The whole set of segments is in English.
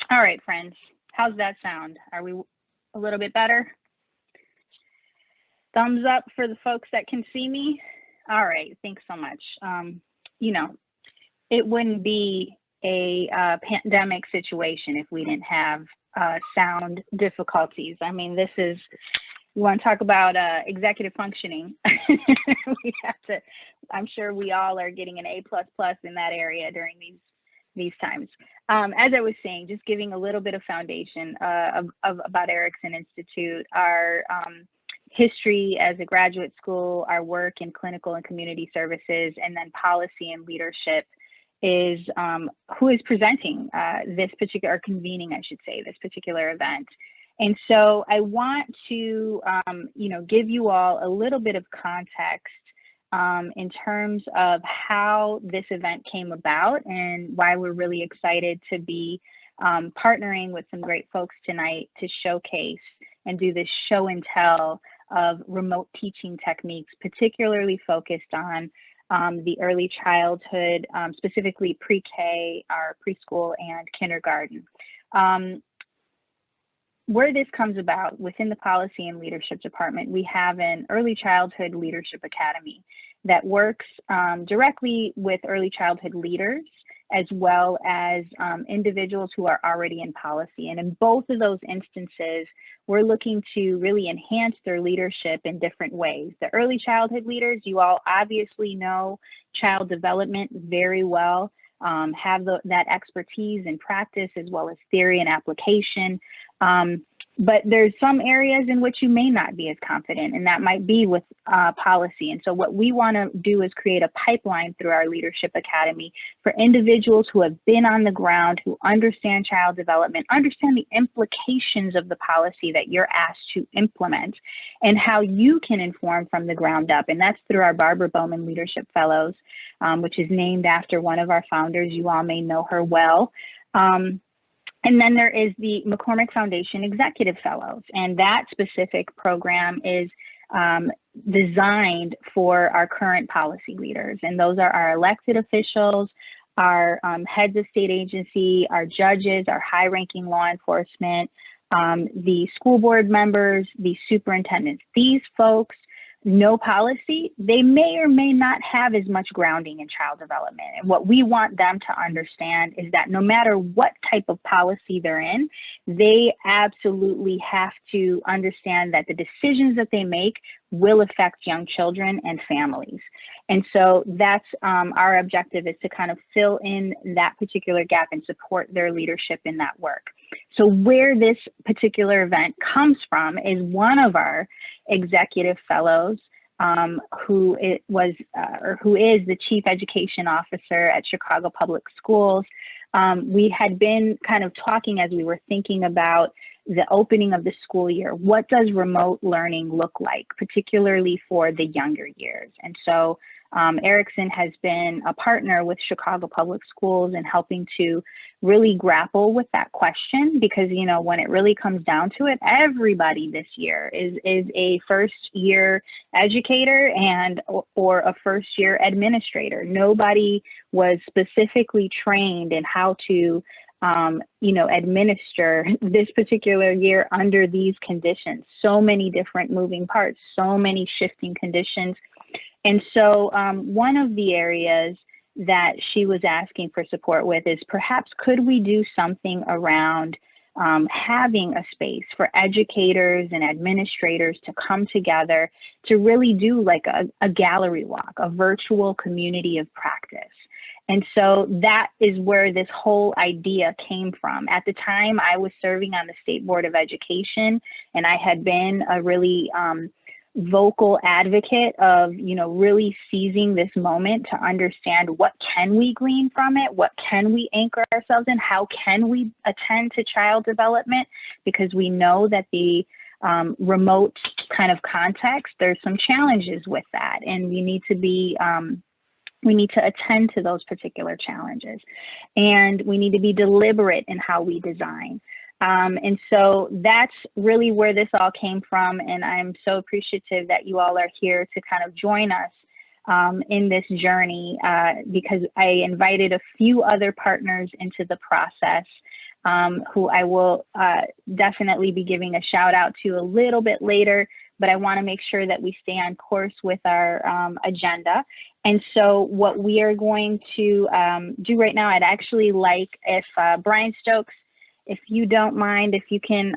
All right, friends, how's that sound? Are we a little bit better? Thumbs up for the folks that can see me. All right, thanks so much. You know, it wouldn't be a pandemic situation if we didn't have sound difficulties. I mean, this is, you want to talk about executive functioning. We have to, I'm sure we all are getting an A++ in that area during these times. As I was saying, just giving a little bit of foundation about Erikson Institute, our history as a graduate school, our work in clinical and community services, and then policy and leadership is who is presenting this particular, or convening, I should say, this particular event. And so I want to, you know, give you all a little bit of context in terms of how this event came about and why we're really excited to be partnering with some great folks tonight to showcase and do this show and tell of remote teaching techniques, particularly focused on the early childhood, specifically pre-K, our preschool and kindergarten. Where this comes about within the Policy and Leadership Department, we have an Early Childhood Leadership Academy that works directly with early childhood leaders as well as individuals who are already in policy. And in both of those instances, we're looking to really enhance their leadership in different ways. The early childhood leaders, you all obviously know child development very well, have that expertise and practice as well as theory and application. But there's some areas in which you may not be as confident, and that might be with policy. And so what we want to do is create a pipeline through our Leadership Academy for individuals who have been on the ground, who understand child development, understand the implications of the policy that you're asked to implement, and how you can inform from the ground up. And that's through our Barbara Bowman Leadership Fellows, which is named after one of our founders. You all may know her well. And then there is the McCormick Foundation Executive Fellows, and that specific program is designed for our current policy leaders. And those are our elected officials, our heads of state agency, our judges, our high-ranking law enforcement, the school board members, the superintendents. These folks know policy. They may or may not have as much grounding in child development. And what we want them to understand is that no matter what type of policy they're in, they absolutely have to understand that the decisions that they make will affect young children and families. And so that's our objective, is to kind of fill in that particular gap and support their leadership in that work. So where this particular event comes from is one of our executive fellows who is the chief education officer at Chicago Public Schools. We had been kind of talking as we were thinking about the opening of the school year. What does remote learning look like, particularly for the younger years? And so Erikson has been a partner with Chicago Public Schools in helping to really grapple with that question, because, you know, when it really comes down to it, everybody this year is a first-year educator and or a first-year administrator. Nobody was specifically trained in how to you know, administer this particular year under these conditions. So many different moving parts, so many shifting conditions. And so one of the areas that she was asking for support with is perhaps could we do something around having a space for educators and administrators to come together to really do like a gallery walk, a virtual community of practice. And so that is where this whole idea came from. At the time, I was serving on the State Board of Education, and I had been a really vocal advocate of, you know, really seizing this moment to understand what can we glean from it, what can we anchor ourselves in, how can we attend to child development, because we know that the remote kind of context, there's some challenges with that, and we need to be we need to attend to those particular challenges, and we need to be deliberate in how we design. And so that's really where this all came from. And I'm so appreciative that you all are here to kind of join us in this journey, because I invited a few other partners into the process who I will definitely be giving a shout out to a little bit later, but I want to make sure that we stay on course with our agenda. And so what we are going to do right now, I'd actually like if Brian Stokes, if you don't mind, if you can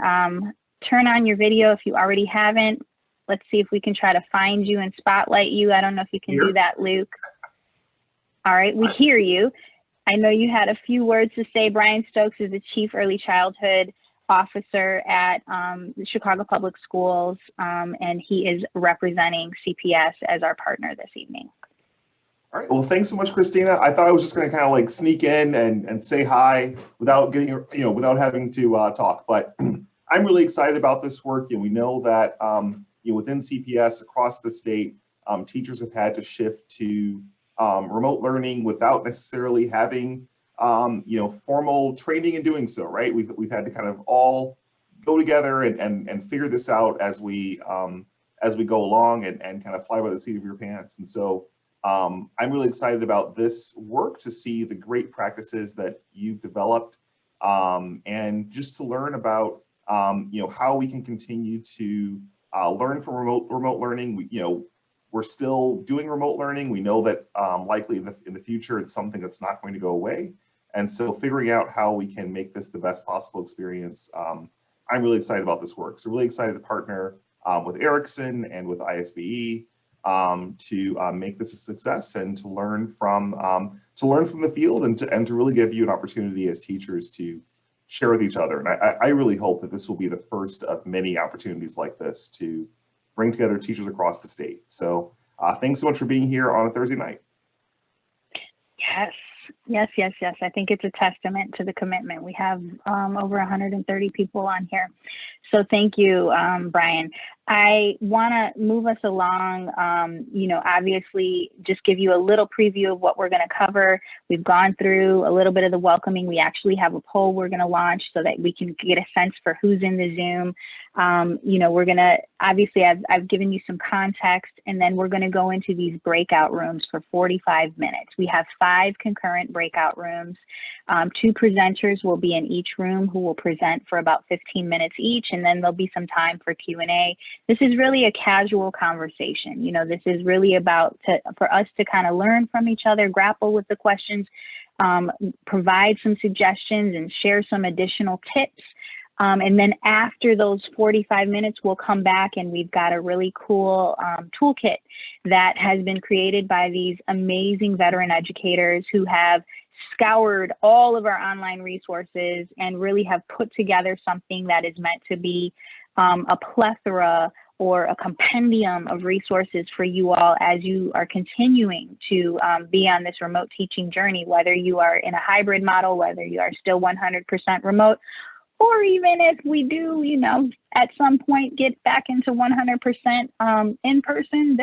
turn on your video if you already haven't. Let's see if we can try to find you and spotlight you. I don't know if you can do that, Luke. All right, we hear you. I know you had a few words to say. Brian Stokes is the Chief Early Childhood Officer at the Chicago Public Schools, and he is representing CPS as our partner this evening. All right, well, thanks so much, Christina. I thought I was just going to kind of like sneak in and say hi without getting, without having to talk, but I'm really excited about this work. We know that within CPS across the state, teachers have had to shift to remote learning without necessarily having formal training in doing so, right? We've had to kind of all go together and figure this out as we go along and kind of fly by the seat of your pants. And so I'm really excited about this work, to see the great practices that you've developed, and just to learn about how we can continue to learn from remote learning. We're still doing remote learning. We know that likely in the future, it's something that's not going to go away. And so figuring out how we can make this the best possible experience, I'm really excited about this work. So really excited to partner with Erikson and with ISBE to make this a success, and to learn from the field, and to really give you an opportunity as teachers to share with each other. And I really hope that this will be the first of many opportunities like this to bring together teachers across the state. So thanks so much for being here on a Thursday night. Yes. I think it's a testament to the commitment. We have over 130 people on here. So thank you, Brian. I want to move us along, obviously just give you a little preview of what we're going to cover. We've gone through a little bit of the welcoming. We actually have a poll we're going to launch so that we can get a sense for who's in the Zoom. We're going to, obviously, I've given you some context, and then we're going to go into these breakout rooms for 45 minutes. We have 5 concurrent breakout rooms. 2 presenters will be in each room who will present for about 15 minutes each, and then there'll be some time for Q&A. This is really a casual conversation. This is really about for us to kind of learn from each other, grapple with the questions, provide some suggestions, and share some additional tips. And then after those 45 minutes, we'll come back, and we've got a really cool toolkit that has been created by these amazing veteran educators who have scoured all of our online resources and really have put together something that is meant to be a plethora or a compendium of resources for you all as you are continuing to be on this remote teaching journey, whether you are in a hybrid model, whether you are still 100% remote, or even if we do, at some point get back into 100% in person,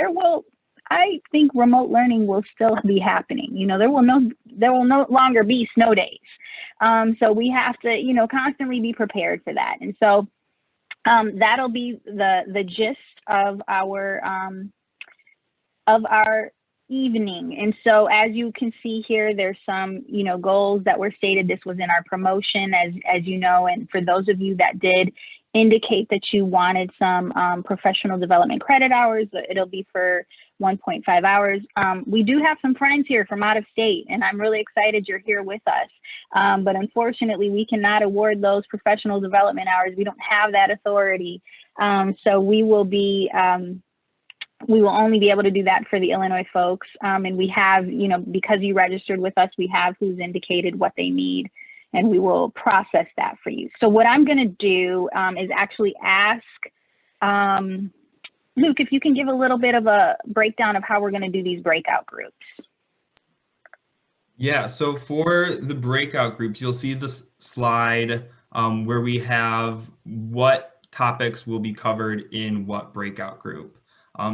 I think remote learning will still be happening. There will no longer be snow days. So we have to, constantly be prepared for that. And so that'll be the gist of our evening. And so as you can see here, there's some, goals that were stated. This was in our promotion, as you know, and for those of you that did indicate that you wanted some professional development credit hours, it'll be for 1.5 hours. We do have some friends here from out of state, and I'm really excited you're here with us. But unfortunately, we cannot award those professional development hours. We don't have that authority. So we will only be able to do that for the Illinois folks. And we have, because you registered with us, we have who's indicated what they need, and we will process that for you. So what I'm going to do is actually ask Luke, if you can give a little bit of a breakdown of how we're going to do these breakout groups. Yeah, so for the breakout groups, you'll see this slide where we have what topics will be covered in what breakout group.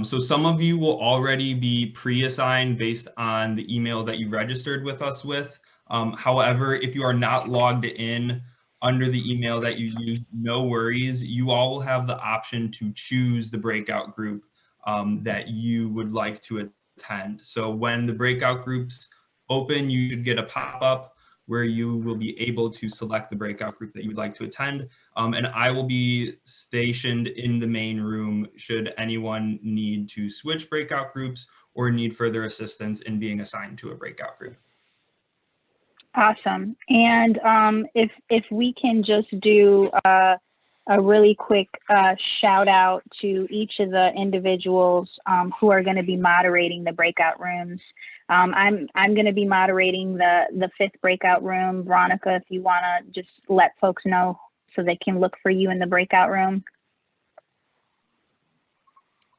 So some of you will already be pre-assigned based on the email that you registered with us with. However, if you are not logged in under the email that you used, no worries. You all will have the option to choose the breakout group that you would like to attend. So when the breakout groups open, you should get a pop-up where you will be able to select the breakout group that you would like to attend. And I will be stationed in the main room should anyone need to switch breakout groups or need further assistance in being assigned to a breakout group. Awesome. And if we can just do a really quick shout out to each of the individuals who are going to be moderating the breakout rooms. I'm going to be moderating the 5th breakout room. Veronica, if you want to just let folks know so they can look for you in the breakout room.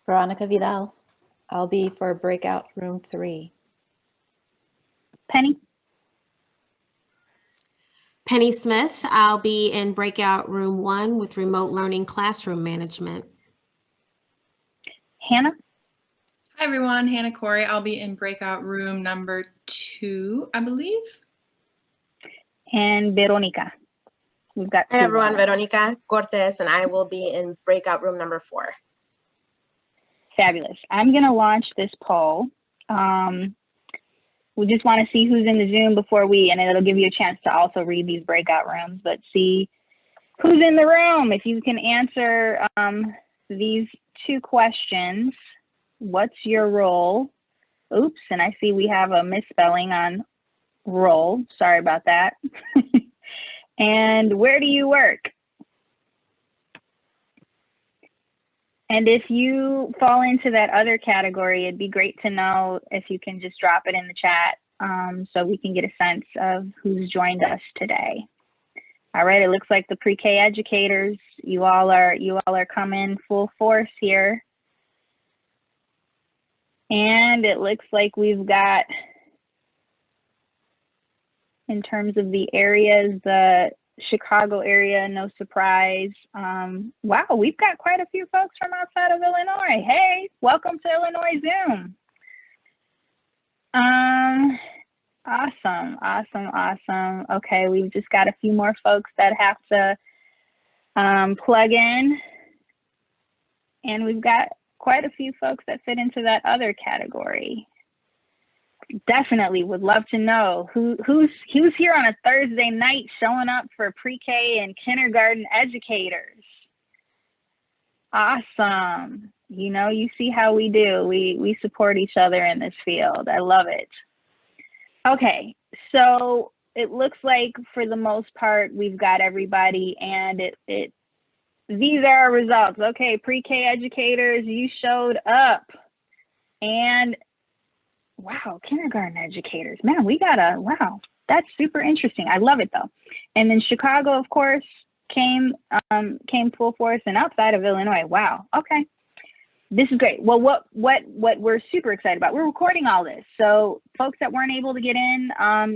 Veronica Vidal. I'll be for breakout room 3. Penny? Penny Smith. I'll be in breakout room 1 with remote learning classroom management. Hannah? Hi everyone, Hannah Corey. I'll be in breakout room number 2, I believe. And Veronica. We've got Hi two. everyone, Veronica Cortes, and I will be in breakout room number 4. Fabulous. I'm going to launch this poll. We just want to see who's in the Zoom before and it'll give you a chance to also read these breakout rooms, but see who's in the room. If you can answer these 2 questions, what's your role? Oops, and I see we have a misspelling on role. Sorry about that. And where do you work? And if you fall into that other category, it'd be great to know if you can just drop it in the chat so we can get a sense of who's joined us today. All right, it looks like the pre-K educators, you all are coming full force here. And it looks like we've got, in terms of the areas, the Chicago area, no surprise. Wow, we've got quite a few folks from outside of Illinois. Hey, welcome to Illinois Zoom. Awesome. Okay, we've just got a few more folks that have to plug in. And we've got quite a few folks that fit into that other category. Definitely would love to know who's here on a Thursday night showing up for pre-K and kindergarten educators. Awesome. You know, you see how we do. We support each other in this field. I love it. Okay, so it looks like for the most part we've got everybody, and these are our results. Okay, pre-K educators, you showed up. And wow, kindergarten educators, man, wow, that's super interesting. I love it though. And then Chicago, of course, came full force, and outside of Illinois. Wow, okay. This is great. Well, what we're super excited about, we're recording all this. So folks that weren't able to get in,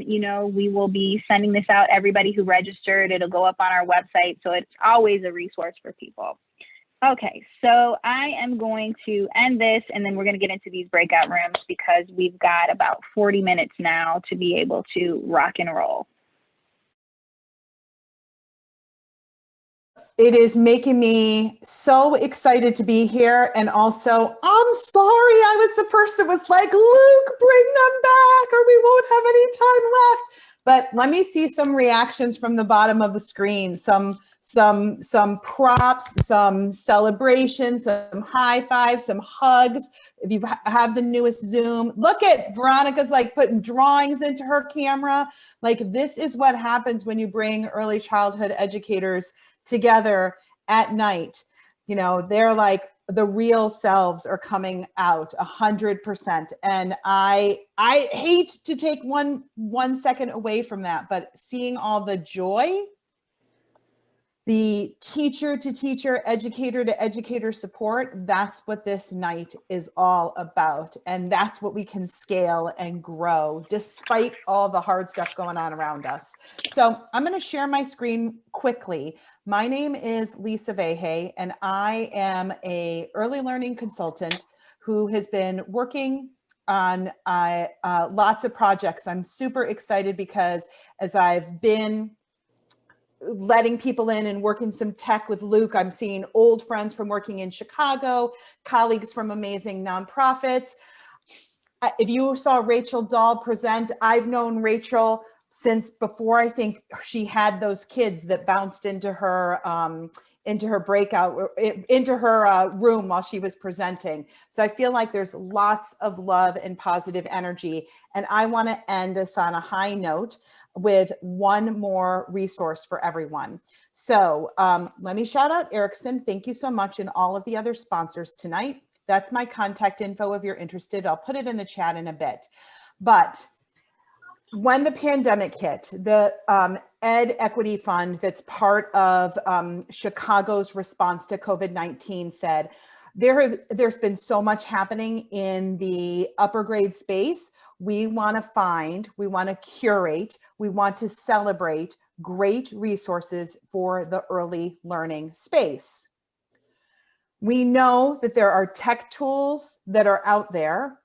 you know, we will be sending this out. Everybody who registered, it'll go up on our website. So it's always a resource for people. Okay, so I am going to end this, and then we're going to get into these breakout rooms because we've got about 40 minutes now to be able to rock and roll. It is making me so excited to be here. And also, I'm sorry, I was the person that was like, Luke, bring them back or we won't have any time left. But let me see some reactions from the bottom of the screen. Some props, some celebrations, some high fives, some hugs. If you have the newest Zoom, look at Veronica's like putting drawings into her camera. Like, this is what happens when you bring early childhood educators together at night. You know, they're like, the real selves are coming out 100%. And I hate to take one second away from that, but seeing all the joy, the teacher to teacher, educator to educator support, that's what this night is all about. And that's what we can scale and grow despite all the hard stuff going on around us. So I'm going to share my screen quickly. My name is Lisa Vahey, and I am an early learning consultant who has been working on lots of projects. I'm super excited because as I've been letting people in and working some tech with Luke, I'm seeing old friends from working in Chicago, colleagues from amazing nonprofits. If you saw Rachel Dahl present, I've known Rachel since before I think she had those kids that bounced into her breakout, into her room while she was presenting. So I feel like there's lots of love and positive energy. And I want to end us on a high note with one more resource for everyone. So let me shout out Erikson. Thank you so much, and all of the other sponsors tonight. That's my contact info if you're interested. I'll put it in the chat in a bit. But when the pandemic hit, the Ed Equity Fund, that's part of Chicago's response to COVID-19, said, there's been so much happening in the upper grade space. We want to find, we want to curate, we want to celebrate great resources for the early learning space. We know that there are tech tools that are out there.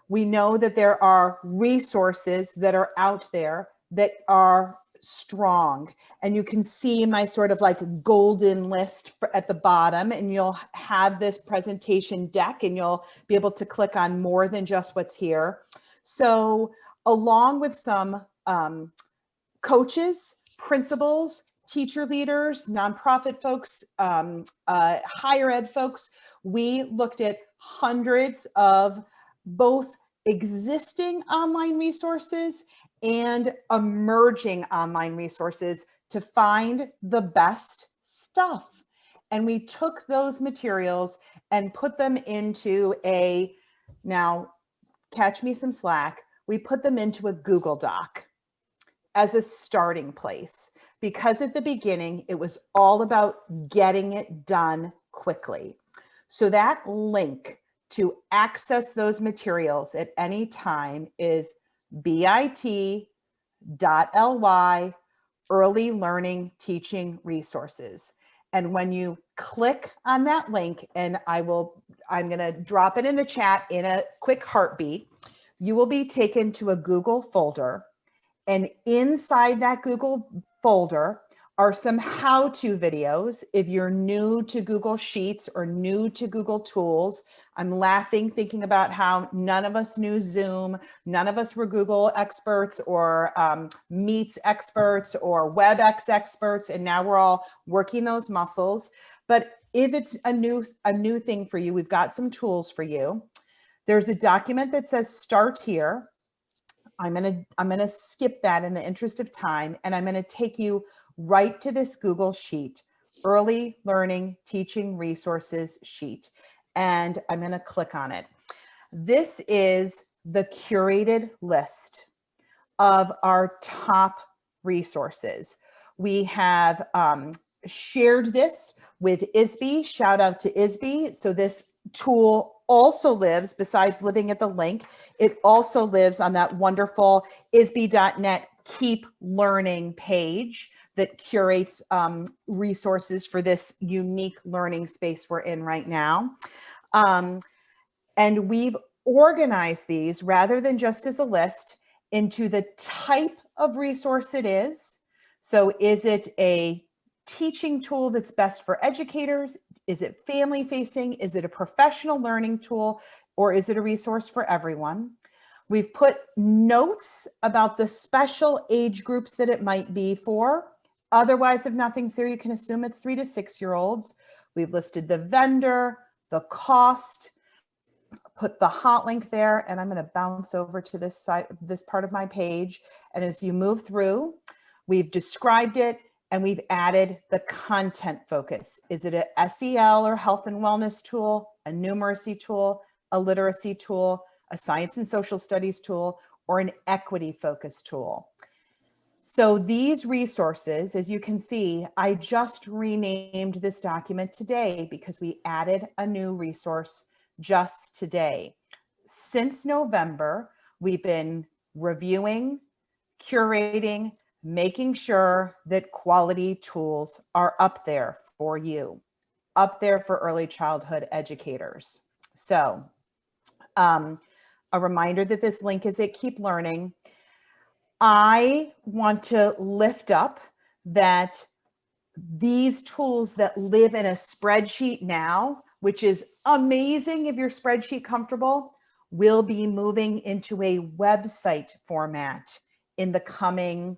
We know that there are resources that are out there that are strong. And you can see my sort of like golden list at the bottom, and you'll have this presentation deck and you'll be able to click on more than just what's here. So along with some coaches, principals, teacher leaders, nonprofit folks, higher ed folks, we looked at hundreds of both existing online resources and emerging online resources to find the best stuff. And we took those materials and put them into a, now catch me some slack, we put them into a Google Doc as a starting place, because at the beginning, it was all about getting it done quickly. So that link to access those materials at any time is bit.ly early learning teaching resources. And when you click on that link, and I'm gonna drop it in the chat in a quick heartbeat, you will be taken to a Google folder. And inside that Google folder are some how-to videos. If you're new to Google Sheets or new to Google Tools, I'm laughing thinking about how none of us knew Zoom, none of us were Google experts or Meets experts or WebEx experts, and now we're all working those muscles. But if it's a new thing for you, we've got some tools for you. There's a document that says start here. I'm gonna skip that in the interest of time, and I'm gonna take you right to this Google sheet, Early Learning Teaching Resources sheet, and I'm gonna click on it. This is the curated list of our top resources. We have shared this with ISB, shout out to ISB. So this tool also lives, besides living at the link, it also lives on that wonderful isb.net Keep Learning page that curates resources for this unique learning space we're in right now. And we've organized these, rather than just as a list, into the type of resource it is. So is it a teaching tool that's best for educators? Is it family facing? Is it a professional learning tool? Or is it a resource for everyone? We've put notes about the special age groups that it might be for. Otherwise, if nothing's there, you can assume it's 3 to 6 year olds. We've listed the vendor, the cost, put the hot link there, and I'm going to bounce over to this side, this part of my page. And as you move through, we've described it, and we've added the content focus. Is it a SEL or health and wellness tool, a numeracy tool, a literacy tool, a science and social studies tool, or an equity focused tool? So these resources, as you can see, I just renamed this document today because we added a new resource just today. Since November, we've been reviewing, curating, making sure that quality tools are up there for you, up there for early childhood educators. So a reminder that this link is at Keep Learning. I want to lift up that these tools that live in a spreadsheet now, which is amazing if your spreadsheet comfortable, will be moving into a website format in the coming,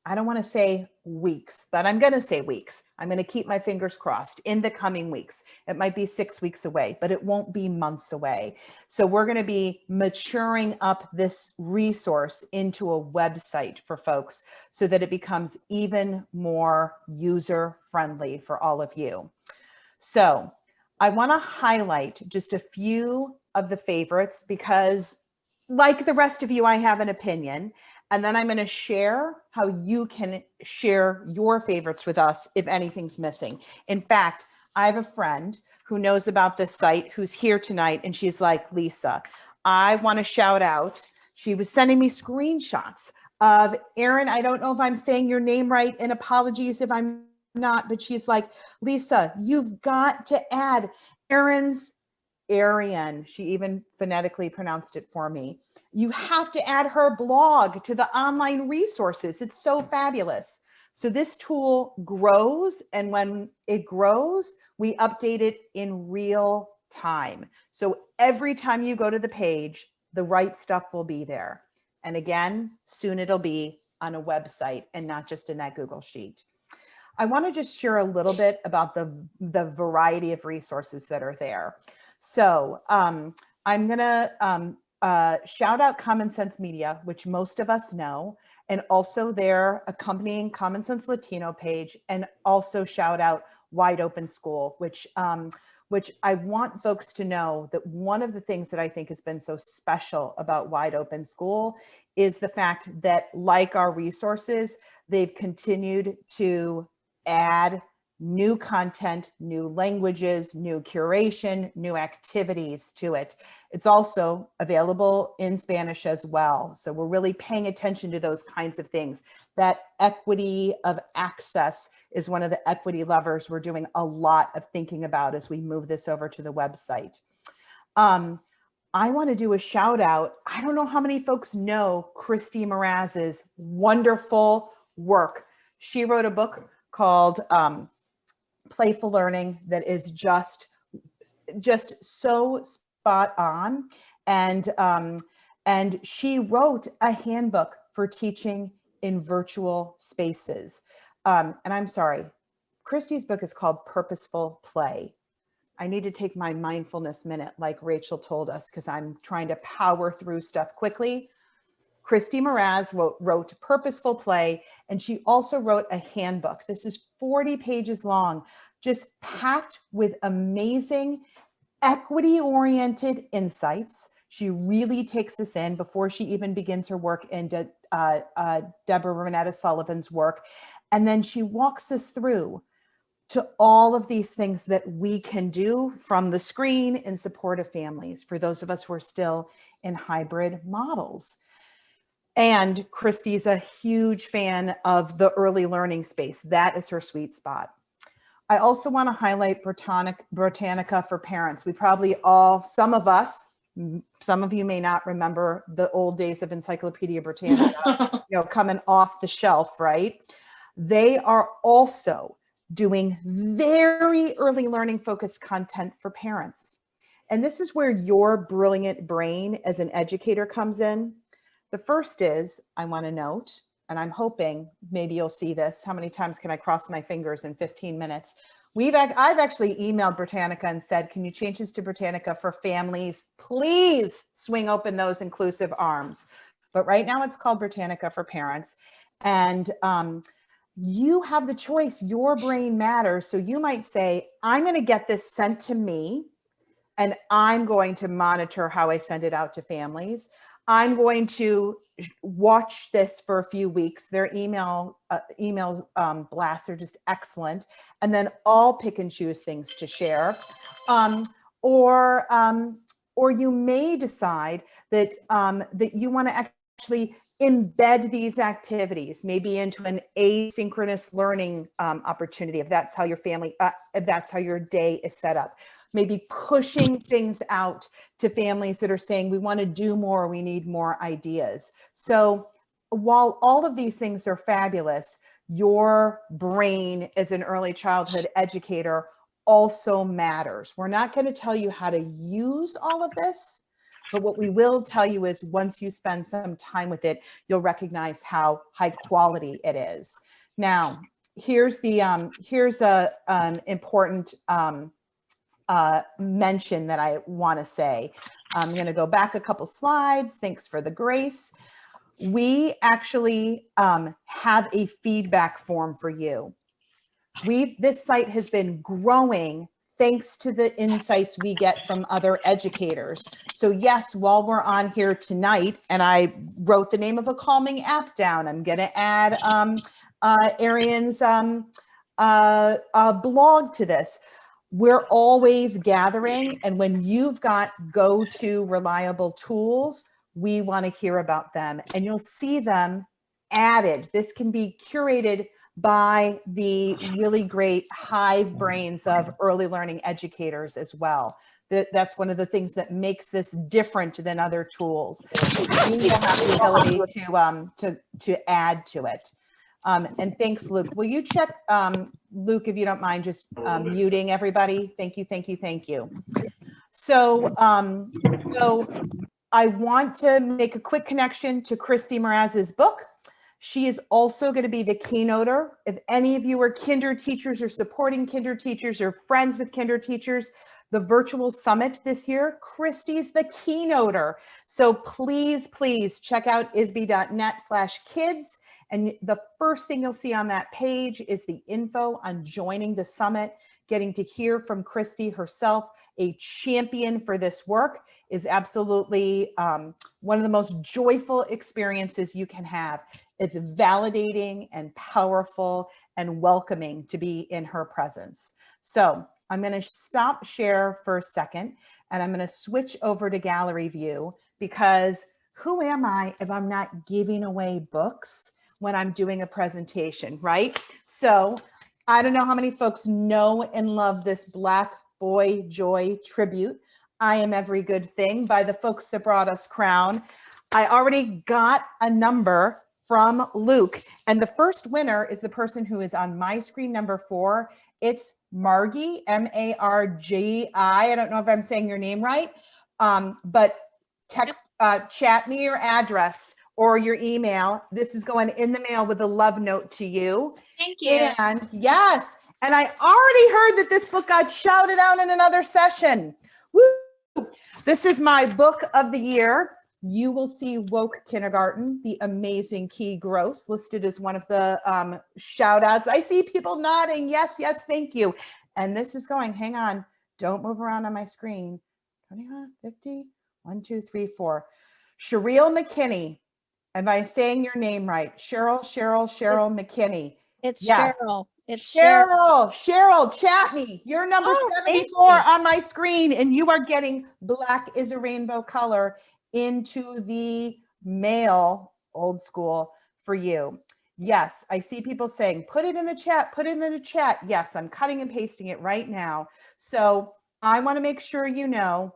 I don't want to say weeks, but I'm going to say weeks. I'm going to keep my fingers crossed in the coming weeks. It might be 6 weeks away, but it won't be months away. So we're going to be maturing up this resource into a website for folks so that it becomes even more user friendly for all of you. So I want to highlight just a few of the favorites because, like the rest of you, I have an opinion. And then I'm going to share how you can share your favorites with us if anything's missing. In fact, I have a friend who knows about this site who's here tonight, and she's like, Lisa, I want to shout out. She was sending me screenshots of Erin. I don't know if I'm saying your name right, and apologies if I'm not, but she's like, Lisa, you've got to add Arian, she even phonetically pronounced it for me. You have to add her blog to the online resources. It's so fabulous. So this tool grows, and when it grows, we update it in real time. So every time you go to the page, the right stuff will be there. And again, soon it'll be on a website and not just in that Google Sheet. I want to just share a little bit about the variety of resources that are there. So I'm going to shout out Common Sense Media, which most of us know, and also their accompanying Common Sense Latino page, and also shout out Wide Open School, which I want folks to know that one of the things that I think has been so special about Wide Open School is the fact that, like our resources, they've continued to add new content, new languages, new curation, new activities to it. It's also available in Spanish as well. So we're really paying attention to those kinds of things. That equity of access is one of the equity levers we're doing a lot of thinking about as we move this over to the website. I want to do a shout out. I don't know how many folks know Christy Mraz's wonderful work. She wrote a book called Playful Learning that is just so spot on. And she wrote a handbook for teaching in virtual spaces. And I'm sorry, Christy's book is called Purposeful Play. I need to take my mindfulness minute like Rachel told us because I'm trying to power through stuff quickly. Christy Mraz wrote Purposeful Play, and she also wrote a handbook. This is 40 pages long, just packed with amazing equity-oriented insights. She really takes us in before she even begins her work into Deborah Renetta Sullivan's work. And then she walks us through to all of these things that we can do from the screen in support of families, for those of us who are still in hybrid models. And Christy's a huge fan of the early learning space. That is her sweet spot. I also want to highlight Britannica for Parents. We probably all, some of you may not remember the old days of Encyclopedia Britannica, coming off the shelf, right? They are also doing very early learning focused content for parents. And this is where your brilliant brain as an educator comes in. The first is, I want to note, and I'm hoping maybe you'll see this. How many times can I cross my fingers in 15 minutes? I've actually emailed Britannica and said, can you change this to Britannica for Families? Please swing open those inclusive arms. But right now it's called Britannica for Parents. And you have the choice. Your brain matters. So you might say, I'm going to get this sent to me, and I'm going to monitor how I send it out to families. I'm going to watch this for a few weeks. Their email blasts are just excellent. And then I'll pick and choose things to share. Or you may decide that, that you want to actually embed these activities maybe into an asynchronous learning opportunity, if that's how your family, if that's how your day is set up. Maybe pushing things out to families that are saying, we want to do more, we need more ideas. So while all of these things are fabulous, your brain as an early childhood educator also matters. We're not going to tell you how to use all of this, But what we will tell you is once you spend some time with it, you'll recognize how high quality it is. Now, here's an important mention that I want to say. I'm going to go back a couple slides. Thanks for the grace. We actually have a feedback form for you. This site has been growing thanks to the insights we get from other educators. So yes, while we're on here tonight, and I wrote the name of a calming app down, I'm going to add Arian's blog to this. We're always gathering, and when you've got go-to reliable tools, we want to hear about them, and you'll see them added. This can be curated by the really great hive brains of early learning educators as well. That's one of the things that makes this different than other tools. You will have the ability to add to it. And thanks, Luke. Will you check, Luke, if you don't mind, just muting everybody? Thank you, thank you, thank you. So, I want to make a quick connection to Christy Mraz's book. She is also going to be the keynoter. If any of you are kinder teachers or supporting kinder teachers or friends with kinder teachers, the virtual summit this year, Christy's the keynoter. So please, please check out isby.net/kids. And the first thing you'll see on that page is the info on joining the summit. Getting to hear from Christy herself, a champion for this work, is absolutely one of the most joyful experiences you can have. It's validating and powerful and welcoming to be in her presence. So I'm going to stop share for a second, and I'm going to switch over to gallery view, because who am I if I'm not giving away books when I'm doing a presentation, right? So I don't know how many folks know and love this Black Boy Joy tribute, I Am Every Good Thing, by the folks that brought us Crown. I already got a number from Luke, and the first winner is the person who is on my screen, number 4. It's Margie, M-A-R-G-I. I don't know if I'm saying your name right, but text, chat me your address or your email. This is going in the mail with a love note to you. Thank you. And yes, and I already heard that this book got shouted out in another session. Woo! This is my book of the year. You will see Woke Kindergarten, The Amazing Key Gross, listed as one of the shout outs. I see people nodding. Yes, yes, thank you. And this is going, hang on, don't move around on my screen. 25, 50, 1, 2, 3, 4. Cheryl McKinney. Am I saying your name right? Cheryl McKinney. It's yes. Cheryl. It's Cheryl, chat me. You're number 74 you. on my screen, and you are getting Black is a Rainbow Color into the mail, old school, for you. Yes, I see people saying, put it in the chat, put it in the chat. Yes, I'm cutting and pasting it right now. So I want to make sure you know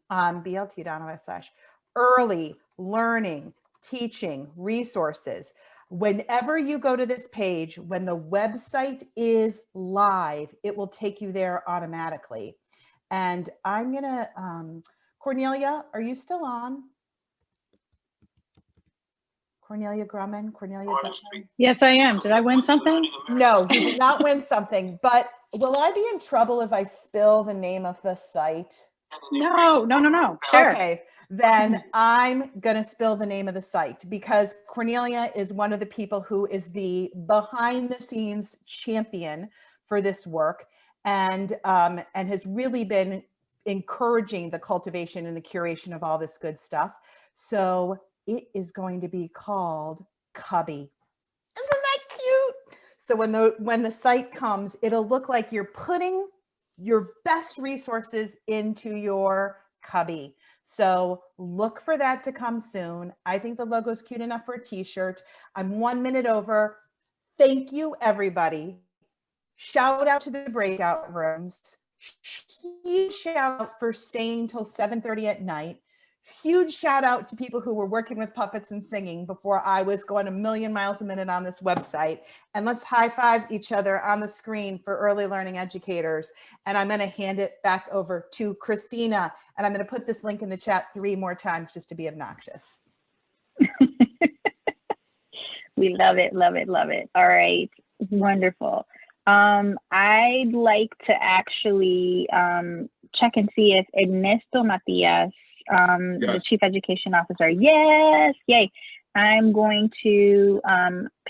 on blt.os/early learning, teaching resources. Whenever you go to this page, when the website is live, it will take you there automatically. And I'm gonna, Cornelia, are you still on? Cornelia Grumman, Yes, I am. Did I win something? No, you did not win something, but will I be in trouble if I spill the name of the site? No. Sure. Okay, then I'm going to spill the name of the site, because Cornelia is one of the people who is the behind the scenes champion for this work, and has really been encouraging the cultivation and the curation of all this good stuff. So it is going to be called Cubby. Isn't that cute? So when the site comes, it'll look like you're putting your best resources into your cubby. So look for that to come soon. I think the logo is cute enough for a t-shirt. I'm 1 minute over. Thank you, everybody. Shout out to the breakout rooms. Huge shout out for staying till 7:30 at night. Huge shout out to people who were working with puppets and singing before I was going a million miles a minute on this website. And let's high five each other on the screen for early learning educators. And I'm going to hand it back over to Cristina. And I'm going to put this link in the chat 3 more times just to be obnoxious. We love it, love it, love it. All right, wonderful. I'd like to actually check and see if Ernesto Matias, the Chief Education Officer, yes, yay. I'm going to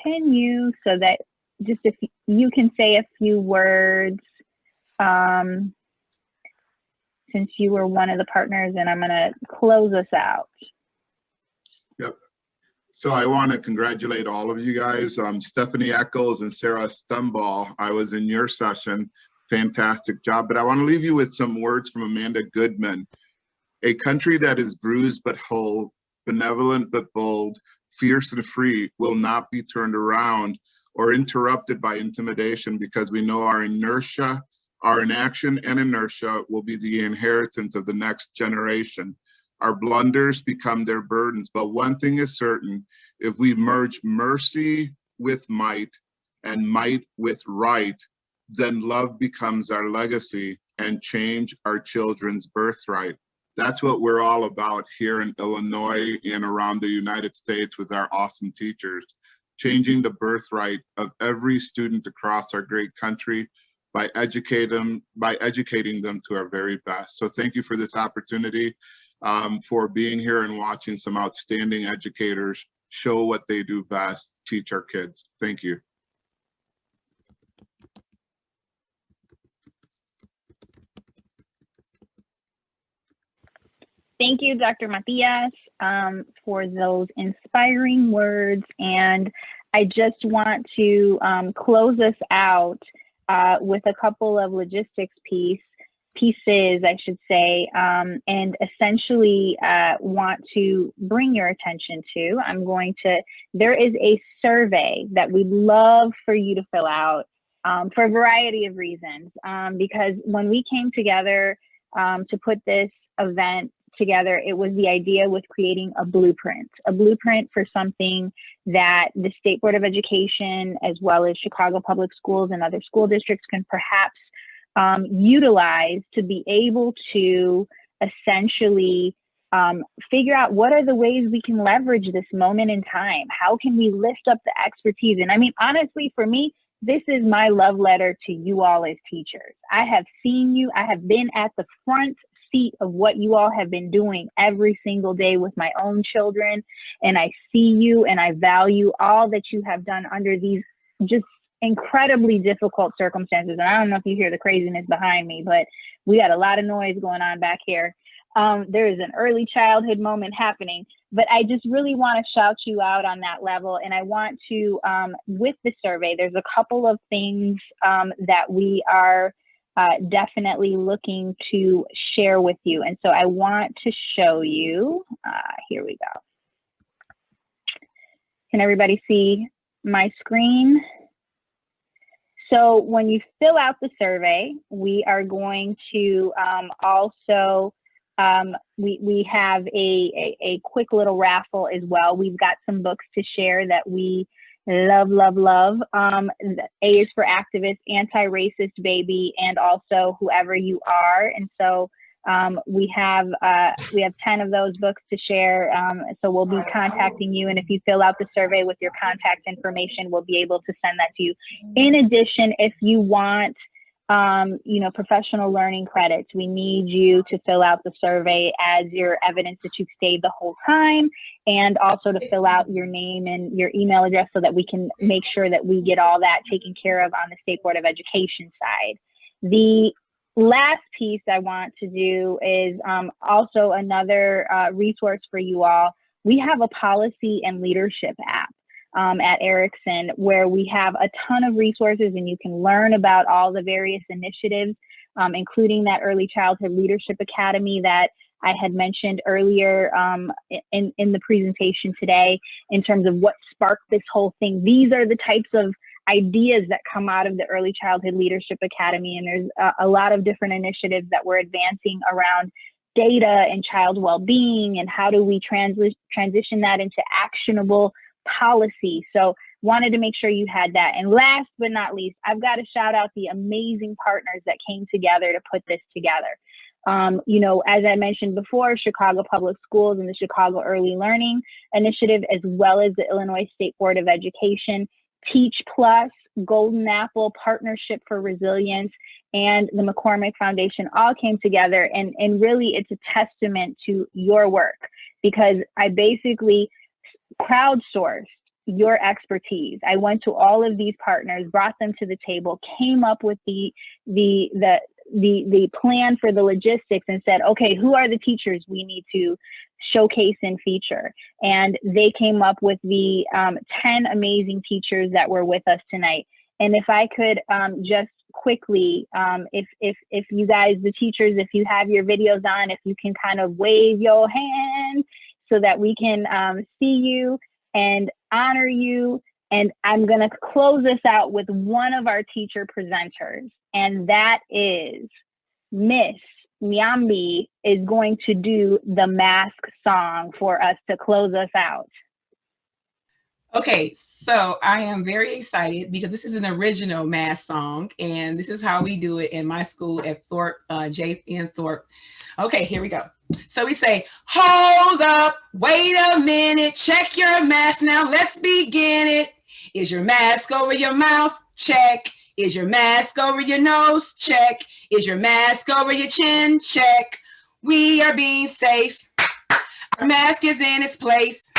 pin you so that just if you can say a few words, since you were one of the partners, and I'm gonna close us out. Yep. So I want to congratulate all of you guys. Stephanie Eccles and Sarah Stumball, I was in your session. Fantastic job. But I want to leave you with some words from Amanda Goodman. A country that is bruised but whole, benevolent but bold, fierce and free will not be turned around or interrupted by intimidation, because we know our inertia, our inaction and inertia will be the inheritance of the next generation. Our blunders become their burdens, but one thing is certain: if we merge mercy with might and might with right, then love becomes our legacy and change our children's birthright. That's what we're all about here in Illinois and around the United States with our awesome teachers, changing the birthright of every student across our great country by educating them to our very best. So thank you for this opportunity. For being here and watching some outstanding educators show what they do best, teach our kids. Thank you. Thank you, Dr. Matias, for those inspiring words. And I just want to close us out with a couple of logistics pieces, I should say, and essentially want to bring your attention to. There is a survey that we'd love for you to fill out for a variety of reasons, because when we came together to put this event together, it was the idea with creating a blueprint for something that the State Board of Education, as well as Chicago Public Schools and other school districts, can perhaps utilize to be able to essentially figure out what are the ways we can leverage this moment in time. How can we lift up the expertise? And I mean, honestly, for me, this is my love letter to you all as teachers. I have seen you. I have been at the front seat of what you all have been doing every single day with my own children. And I see you and I value all that you have done under these just incredibly difficult circumstances. And I don't know if you hear the craziness behind me, but we got a lot of noise going on back here. There is an early childhood moment happening, but I just really want to shout you out on that level. And I want to, with the survey, there's a couple of things that we are definitely looking to share with you. And so I want to show you, here we go. Can everybody see my screen? So when you fill out the survey, we are going to also, we have a quick little raffle as well. We've got some books to share that we love, love, love. A is for Activist, Anti-Racist Baby, and also Whoever You Are. And so we have 10 of those books to share. So we'll be contacting you. And if you fill out the survey with your contact information, we'll be able to send that to you. In addition, if you want, professional learning credits, we need you to fill out the survey as your evidence that you've stayed the whole time, and also to fill out your name and your email address so that we can make sure that we get all that taken care of on the State Board of Education side. The last piece I want to do is also another resource for you all. We have a policy and leadership app at Erikson, where we have a ton of resources, and you can learn about all the various initiatives, including that Early Childhood Leadership Academy that I had mentioned earlier in the presentation today, in terms of what sparked this whole thing. These are the types of ideas that come out of the Early Childhood Leadership Academy, and there's a lot of different initiatives that we're advancing around data and child well-being, and how do we transition that into actionable policy. So wanted to make sure you had that. And last but not least, I've got to shout out the amazing partners that came together to put this together. You know, as I mentioned before, Chicago Public Schools and the Chicago Early Learning Initiative, as well as the Illinois State Board of Education, Teach Plus, Golden Apple, Partnership for Resilience, and the McCormick Foundation all came together. And really, it's a testament to your work, because I basically crowdsourced your expertise. I went to all of these partners, brought them to the table, came up with the plan for the logistics, and said, okay, who are the teachers we need to showcase and feature? And they came up with the 10 amazing teachers that were with us tonight. And if I could just quickly, if you guys, the teachers, if you have your videos on, if you can kind of wave your hand so that we can see you and honor you. And I'm gonna close this out with one of our teacher presenters, and that is Miss Nyambi is going to do the mask song for us to close us out. Okay, so I am very excited because this is an original mask song, and this is how we do it in my school at Thorpe, J.N. Thorpe. Okay, here we go. So we say, hold up, wait a minute, check your mask now, let's begin it. Is your mask over your mouth? Check. Is your mask over your nose? Check. Is your mask over your chin? Check. We are being safe. Our mask is in its place.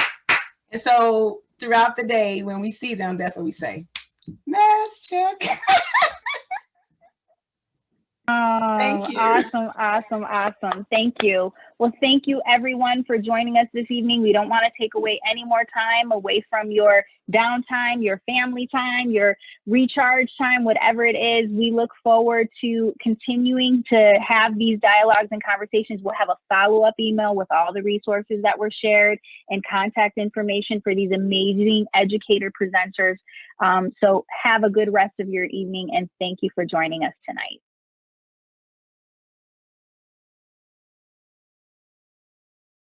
And so throughout the day, when we see them, that's what we say. Mask check. Oh, thank you. Awesome, awesome, awesome. Thank you. Well, thank you everyone for joining us this evening. We don't want to take away any more time away from your downtime, your family time, your recharge time, whatever it is. We look forward to continuing to have these dialogues and conversations. We'll have a follow-up email with all the resources that were shared and contact information for these amazing educator presenters. So have a good rest of your evening, and thank you for joining us tonight.